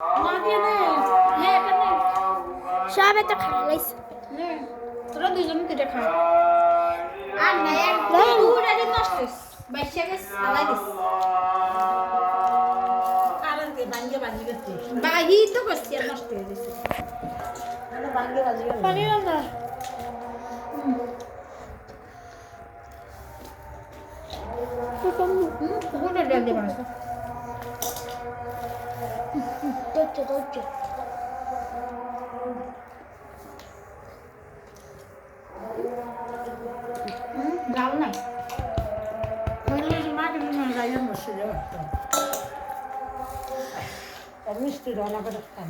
না দিয়ে নে নে এটা নে সব এটা খাইলাইছে নে তোরা দুজন দুইটা খা আর না এক দুই আরে নষ্ট বাইশা গেছ আলাই দিস কারণ কি ভাঙ্গে বাজি করতে বাহি তো করছি আর নষ্ট হয়ে গেছে মানে ভাঙ্গে বাজি করতে পানি না গুড় ডাল দিয়ে বানাস তো ডাল নাই মাকে গাইয়ের মশলা বাটতাম আর মিষ্টি রান্না করে খান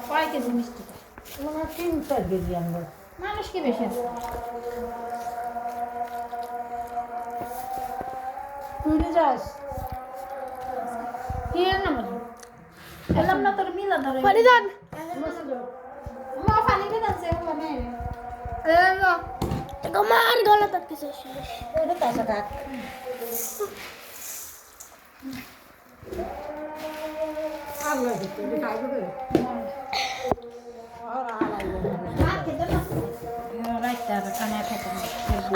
কয় কেজি মিষ্টি মানে 3-4 কেজি আনবো মানুষ কি বেশি আছে তুই যাস কি রান্না করবো এলাম না তোর মিলা ধরে পানি দান মা পানি দিয়ে দাঁড়ছে মানে আমার গলা তক কিছু এটা কাঁচা কাক আল্লাহ দিতে খাইবে রে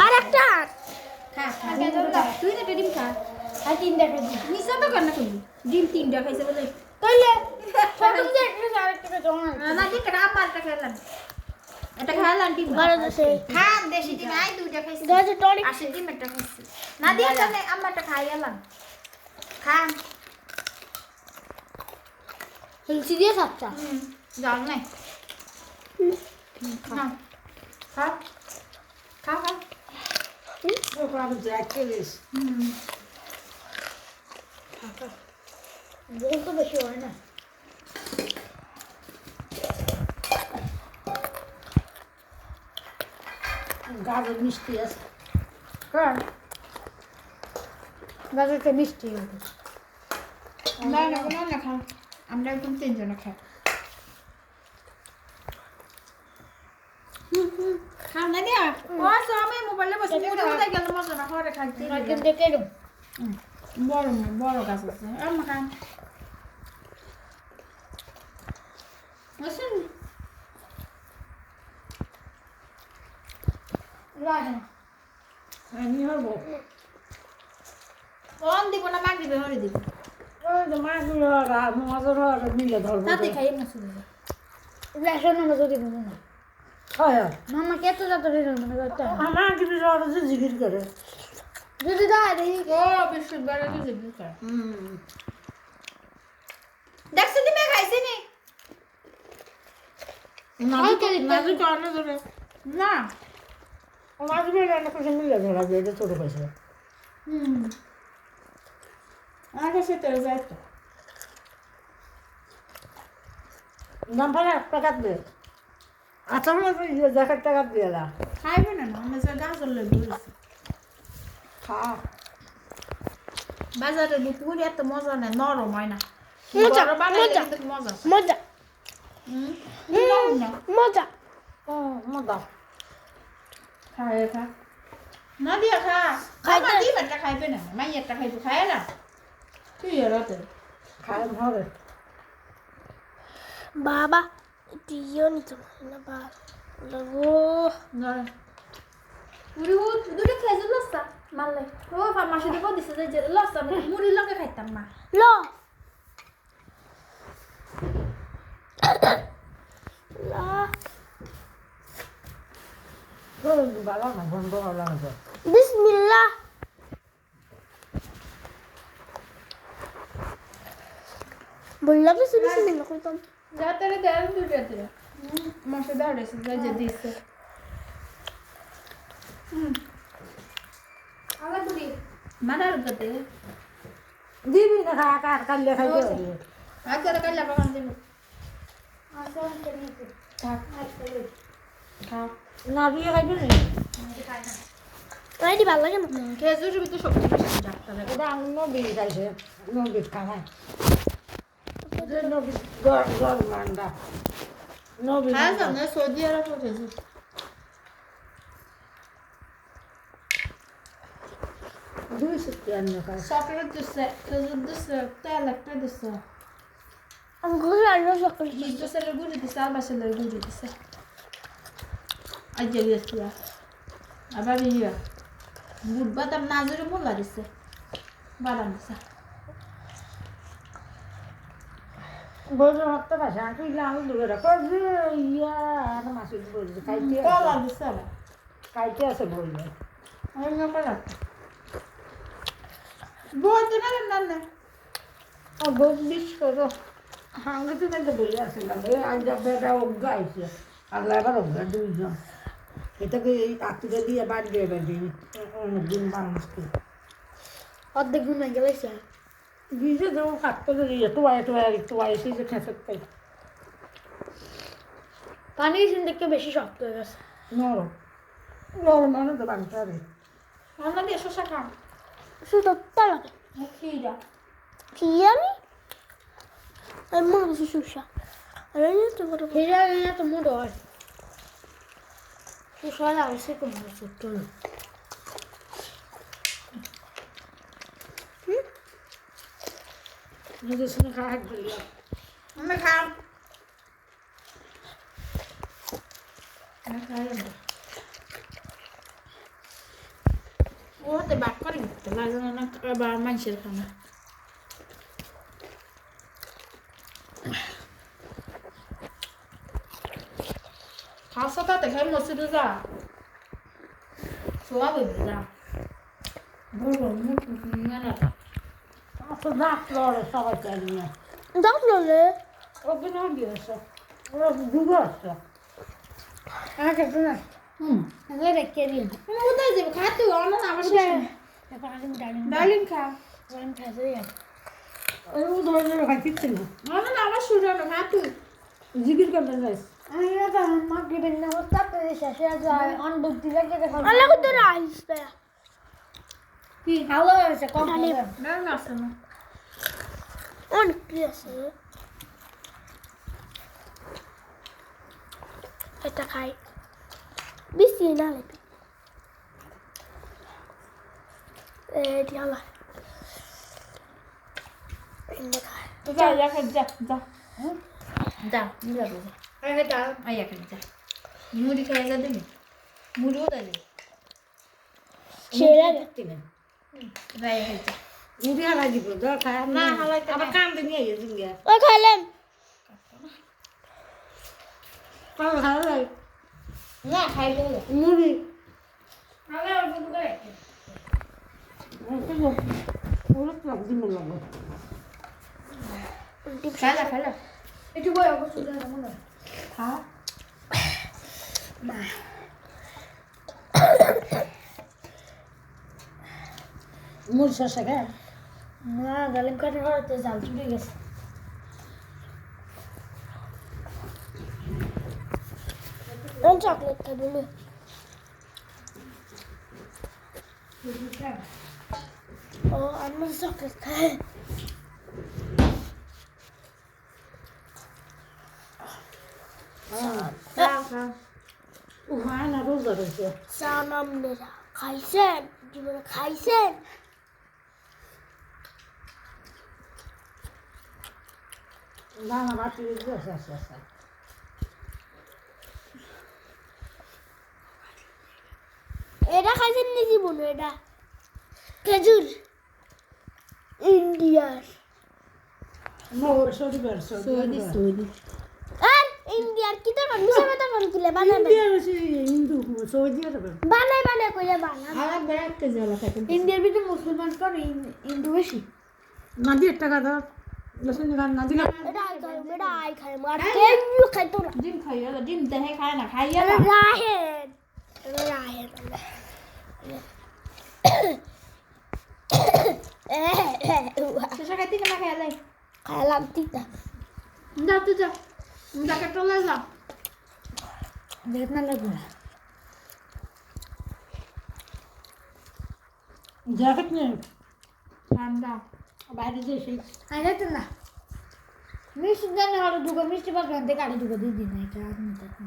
আর আর একটা তুই না ডিম খা আর তিনটা খাই মিশা তো কর না করবি ডিম তিনটা খাইছে বলে তাইলে প্রথম যে একটা আরেকটা জমা না কি টাকা পাঁচটা খেলাম এটা খেলাম ডিম বড় দেশে খা দেশি ডিম আই দুইটা খাইছি গাছে টনিক আসে ডিম একটা খাইছি না দিয়ে জানে আমারটা খাই গেলাম খা হিলসি দিয়ে সাতটা জল নাই খা খা খা খা আমি যাই চলিস বল তো বেশি হয় না গাজর মিষ্টি আছে কারণ গাজরটা মিষ্টি না না কোনো না খা আমরা একদম তিনজনে খাই খাও না দিয়া ও আমি মোবাইলে বসে মুড়ি উঠে গেল মজা না করে খাইতে একদম দেখে এরকম বড় গাছ আছে আমার খান বুঝছেন রাখেন আমি হবো কোন দিব না মাগ দিবে হরে দিব ওই তো মাছগুলো মজার মিলে ধরবো তাতে খাই না শুধু রেশন আমরা যদি দেবো না হয় মামা কে তো যাতে রেশন মনে করতে আমার কি বিষয় যে জিজ্ঞেস করে যদি দেয় দেখি ও বৃহস্পতিবার তো যাবি স্যার দেখছ তুমি খাইছি নি মাঝে কারণে ধরে না মাছগুলো রান্না করে মিলে ধরাবে এটা ছোট পয়সা আমার কাছে তো যায় তো দাম ভাড়া 1 টাকা দে আচ্ছা মনে হয় 1000 টাকা দিয়ে না খাইবে না আমরা যে গাজর লই বলেছি খা বাজারে দুপুরে এত মজা না নরম হয় না মজা, বড় বানাইলে মজা। কিন্তু মজা মজা না মজা ও মজা খায় খা না দিয়া খা খাইতে- খাইতে দি বেটা খাইবে না মাই একটা খাইবে খায় না তুই এরাতে খায় ধরে বাবা দিও নি তো না বাবা ও না পুরি ও দুটো খেয়ে লস্তা মারলে ও ফার্মাসি দিব দিছে যে লস্তা মুড়ি লগে খাইতাম না ল লা ভালো না বন্ধ ভালো না বিসমিল্লাহ বললাম তো বিসমিল্লাহ কইতাম যাতে দেন দুটোতে মাসে দাঁড়াইছে যে দিছে আগা দুরি মানার গতে দিবি না খা কার কাল্লে খাইতে হবে আজকে কাইলা বাগান দেব থাক থাক না দিয়ে খাইবে না আইডি ভালো লাগে না খেজুর ভিতরে সবজি বেশি ডাক্তারে এটা আমি নবী খাইছে নবী খাওয়ায় যে নবী গর মান্ডা নবী হ্যাঁ জানো সৌদি আরব খেজুর দুই সুতি আন্য খায় চকলেট দিচ্ছে খেজুর দিচ্ছে তেল একটা দিচ্ছে আমি ঘুরে আনলো সকালে মিষ্টি সেলের গুঁড়ি দিচ্ছে আর বাসেলের গুঁড়ি দিচ্ছে আজ গেছি আবার ইয়া বুট বাদাম নাজুরি মোল্লা দিচ্ছে বাদাম দিচ্ছে বলতে ভাবতে পারছে আর তুই আমি দূরে রাখো যে ইয়া আর মাসি বলছে খাইতে কলা দিচ্ছে আবার খাইতে আছে বলবে আমি না কলা বলতে না না ও গোস বিশ করো হাঙ্গে তো নাই তো বলে আসলাম এই আজ বেটা অজ্ঞা আইছে আল্লাহ এবার অজ্ঞা দুইজন এটাকে এই আত্মীয় দিয়ে বাদ দিয়ে বেড়ে অনেকদিন মানুষকে অর্ধেক ঘুমে গেলেছে দিয়েছে যেমন কাটতে দিয়ে তোয়ায় এসে যে খেতে খাই পানি সিন দেখে বেশি শক্ত হয়ে গেছে নরম নরম মানে তো বাংলা রে আমরা দিয়ে শশা খাম শুধু তালাকে খিরা ফিয়ানি আর মানুষ সুসা আর এই তো বড় ফিরা এই তো মোড় হয় সুসা লাগে সে কোন ছোট নিজের সঙ্গে খাওয়া বলি আমি খাম আমি খাই ওতে বাক করে দিতে লাগে না বা মানুষের খানা খাওয়া তাতে খাই মসজিদে যা সোয়া দেবে যা বলবো মুখ না তো রাত লড়ে সবাই চাই নিয়ে দেখলো রে ওকে না দিয়েছে ওরা ডুবে আসছে আর খেতে না হুম আগে রেখে দিন তুমি কোথায় যাবে খাতে অন্য আমার এখন আলিম ডালিম ডালিম খা ডালিম খাইতে যাই ওই ধরনের খাইতে না অন্য আমার সুরানো খা তুই জিগির করতে যাইস আমি না তো মা গিবেন না হতে পেরে শেষে যায় অন বুদ্ধি লাগে দেখো আল্লাহ কত রাইস বে কি ভালো হয়েছে কম ডালিম আছে না অনেক কি আছে এটা খাই বেশি না লাগে দিয়ালা এনে খাই তো যা যা যা যা যা যা যা আগে দাও আয়া যা মুড়ি খাই যা দিবি মুড়িও দেবে ছেড়ে দেখতে না যাই খাই যা মুড়ি হালাই দিব দর খায় না হালাইতে আবার কান্দে নিয়ে গেছে গিয়া ওই খাইলাম কাল হালাই না খাই দে মুড়ি হালাই অল্প করে ওরা তো একদিন লাগবে খাইলা খাইলা একটু বই অবশ্য দেয় মনে হয় খা মুড়ি শসা খায় না ডালিম কাটে হতে জাল চুড়ে গেছে চকলেট খাবি না ও আমি চকলেট খাই ও হয় না রোজা রয়েছে সানাম মেরা খাইছেন জীবনে খাইছেন না না বাটি আছে আছে আছে এটা খাইছেন নি জীবনে এটা খেজুর ইন্ডিয়ার সৌদি সৌদি আর ইন্ডিয়ার কি তো মিশে কথা বল কিলে বানাবে হিন্দু সৌদি বানাই কইলে বানাবে আমার বেড়াতে যাওয়া থাকে ইন্ডিয়ার ভিতরে মুসলমান কম হিন্দু বেশি না দিয়ে টাকা দাও লসুন না দিলে এটা আই খাই মার কেউ খাইতো না ডিম খাইয়া ডিম দেহে খায় না খাইয়া না রাহেন রাহেন শেষে খাইতে না খাইলে খাইলাম তিতা যা তুই যা জ্যাকেট তোলা যা দেখ না লাগবে জ্যাকেট নেই ঠান্ডা বাইরে যে সেই খাইলাম না মিষ্টি জানে আরো দুটো মিষ্টি বাগান থেকে আরো দুটো দিয়ে দিন এটা আপনি দেখুন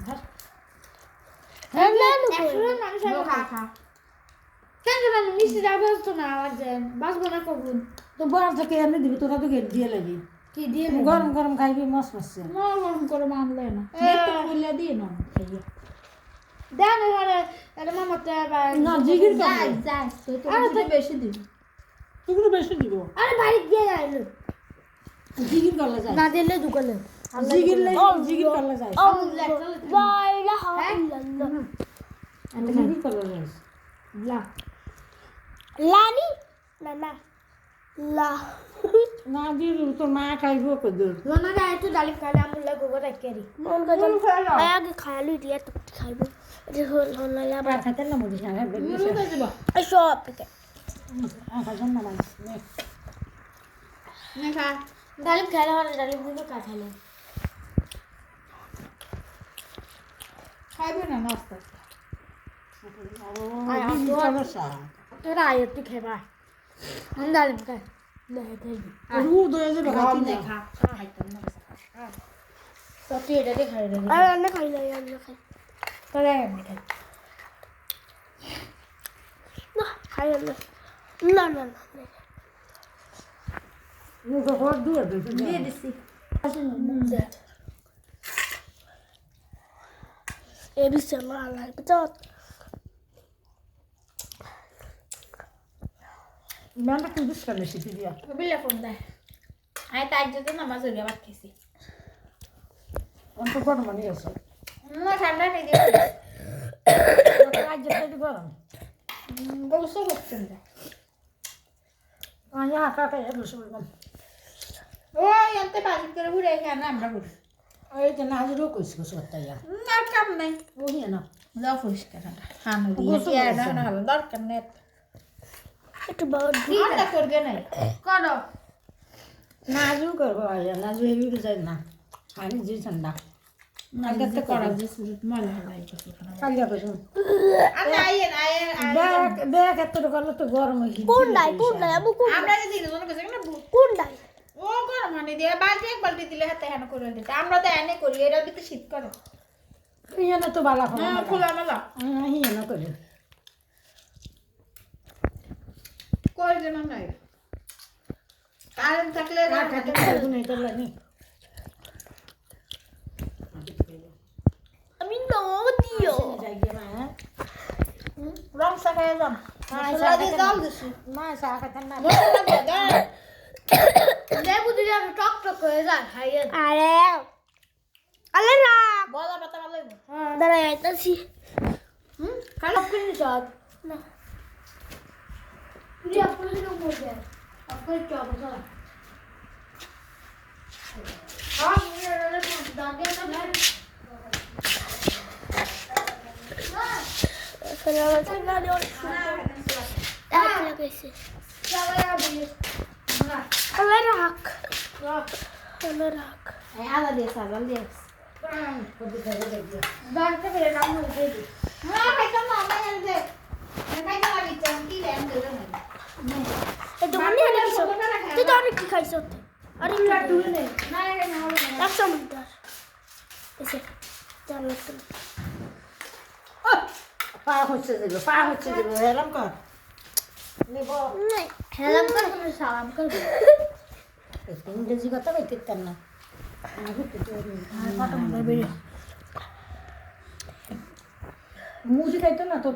হ্যাঁ না মানুষ খা খা কেন জানেন মিষ্টি বৃষ্টি যাবে তো না আওয়াজ যায় বাসবো না কখন তো বড় থেকে এনে দিবি তোরা তো গেট দিয়ে লাগি কি দিয়ে গরম গরম খাইবি মস মসছে গরম করে মানলে না খুলে দিয়ে না খাইয়ে দেন এবারে এটা মামাতে আবার না জিগির যাই যাই তো বেশি দিবি তুই বেশি দিব আরে বাড়ি গিয়ে যাইলো জিগির করলে যায় না দিলে দোকানে জিগির করলে যায় বাইলা হাল্লাল্লাহ জিগির করলে যায় লা লানি না না লা না দিল তোর মা খাইবো কদর লোনা যায় তো ডালিম খাইলে আমুল লাগো গোটা কেরি মন আগে খাইলো দিয়া তো খাইবো এটা লোনা লা বা খাতে না মুড়ি হ্যাঁ মুরু খাই দিব সব পেকে খাজন না মানে নে খা ডালিম খাইলে হলে ডালিম কিন্তু কাটালে খাইবে না নাস্তা তোরা আয় তুই খাইবা আমি ডালিম খাই খাইবি রু দয়ে যাবে গম খাইতে নে না খা খাইতাম না তো তুই এটা দিয়ে খাই রে আরে আমি খাই না আমি খাই তোরা আমি খাই না খাই না না না রু তো হর দুয়ে দে দিয়ে দিছি এ বিছে না লাগবে তো মেলা কি দিস করে শিখি দিয়া বিলে ফোন দে আই তাই যদি নামাজ হইয়া ভাত খাইছি অন্ত গরম মানে আছে না ঠান্ডা নেই দিয়ে আজ যেতে গরম গোসল করছেন না আয়া কাকা এ বসে বললাম ওই আনতে বাজি করে ঘুরে খায় না আমরা ঘুরে এই যে নাজরও কইছ সত্তাইয়া আর কাম নাই ও হিয়া না যাও পরিষ্কার হানু গোসল দিয়ে করছেন। না হলো দরকার নেই একটু বাদ আর করবে নাই করো নাজু করবো আয়া নাজু হেবি যায় না পানি যে ঠান্ডা আগে তো করা যে সুরত ময়লা হলাই কিছু খানা কালিয়া করুন আমি আইয়েন আইয়েন ব্যাগ এত করলে তো গরম হয়ে কোন নাই আবু কোন আমরা যদি দিন জন্য কিছু না কোন নাই ও গরম হানি দিয়ে বালতি এক বালতি দিলে হাতে হানা করে দিতে আমরা তো এনে করি এরা দিতে শীত করে হিয়া না তো বালা খাওয়া হ্যাঁ খোলা মেলা হিয়া না করে কই যেন নাই কারেন্ট থাকলে কাটে খাইবো না এটা লাগি আমি নাও দিও যাই গিয়ে মা রং সাকায় যাম মশলা দিয়ে জাল দিছি মা চা খাতে না মশলা দিয়ে দে দে বুঝি যাবে টক টক হয়ে যায় খাইয়ে আরে আরে না বলা পাতা ভালো দাঁড়া আইতাছি খালি কিনি সব না তুই আপনি লোক বলবে আপনি চপ চল হ্যাঁ মেরে দাঁড়িয়ে না ফেলা ফেলা দিও এক লাগাইছে আরে রাখ আরে রাখ এই আলা দিয়ে সাজাল দিয়ে বাড়িতে ফেলে নাম হয়ে দিই হ্যাঁ খাইতাম না আমি এনে দে খাইতে লাগি চাম কি রে আমি দেব না এই তো মনে হয় কিছু তুই তো অনেক কি খাইছ আরে লাড্ডু নে না রে না হবে না 100 মিটার এসে চল লাড্ডু পা হচ্ছে দেবো এরম কর নেব নাই হেলাম কর তুমি সালাম কর ইংরেজি কথা কইতে পার না মুজি খাইতো না তো